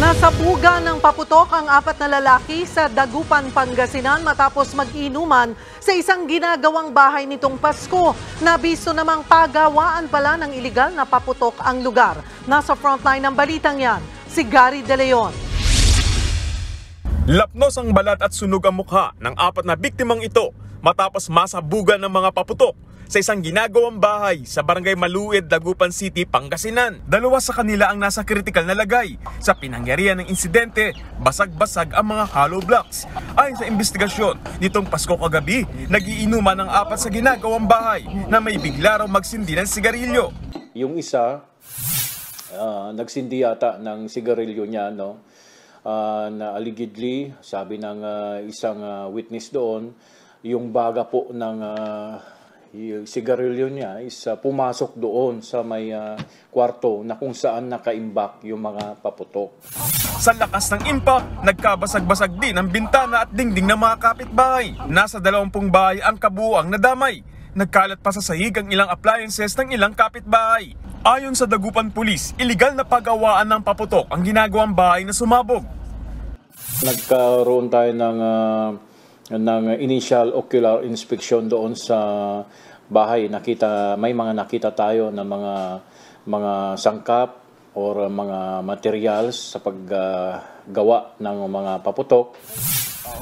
Nasabugan ng paputok ang 4 na lalaki sa Dagupan, Pangasinan matapos mag-inuman sa isang ginagawang bahay nitong Pasko. Nabisto namang pagawaan pala ng iligal na paputok ang lugar. Nasa frontline ng balitang yan, si Gary De Leon. Lapnos ang balat at sunog ang mukha ng 4 na biktimang ito matapos masabugan ng mga paputok sa isang ginagawang bahay sa Barangay Maluid, Dagupan City, Pangasinan. 2 sa kanila ang nasa kritikal na lagay. Sa pinangyarihan ng insidente, basag-basag ang mga hollow blocks. Ayon sa investigasyon, nitong Pasko kagabi, nagiinuman ng 4 sa ginagawang bahay na may bigla raw magsindi ng sigarilyo. Yung isa, nagsindi yata ng sigarilyo niya, na allegedly, sabi ng isang witness doon, yung baga po ng yung sigarilyo niya is pumasok doon sa may kwarto na kung saan nakaimbak yung mga paputok. Sa lakas ng impact, nagkabasag-basag din ang bintana at dingding ng mga kapitbahay. Nasa 20 bahay ang kabuuang nadamay. Nagkalat pa sa sahig ang ilang appliances ng ilang kapitbahay. Ayon sa Dagupan Police, iligal na pagawaan ng paputok ang ginagawang bahay na sumabog. Nagkaroon tayo ng initial ocular inspection doon sa bahay. May mga nakita tayo na mga sangkap or mga materials sa paggawa ng mga paputok.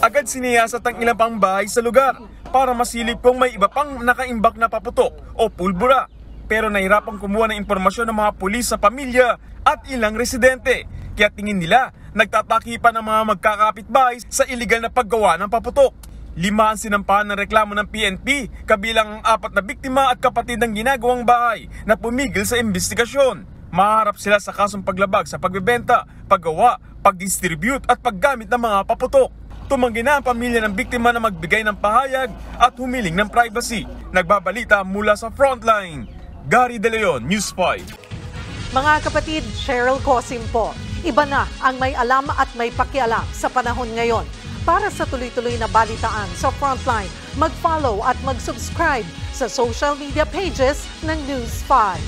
Agad siniyasat ang ilang pang bahay sa lugar para masilip kung may iba pang nakaimbak na paputok o pulbura. Pero nahirapang kumuha ng impormasyon ng mga pulis sa pamilya at ilang residente. Kaya tingin nila, nagtatakipan ng mga magkakapitbahay sa iligal na paggawa ng paputok. 5 ang sinampahan ng reklamo ng PNP, kabilang ang 4 na biktima at kapatid ng ginagawang bahay na pumigil sa investigasyon. Maharap sila sa kasong paglabag sa pagbebenta, paggawa, pag-distribute at paggamit ng mga paputok. Tumanggi na ang pamilya ng biktima na magbigay ng pahayag at humiling ng privacy. Nagbabalita mula sa frontline. Gary De Leon, News 5. Mga kapatid, Cheryl Cosim po. Iba na ang may alam at may pakialam sa panahon ngayon. Para sa tuloy-tuloy na balitaan sa Frontline, mag-follow at mag-subscribe sa social media pages ng News 5.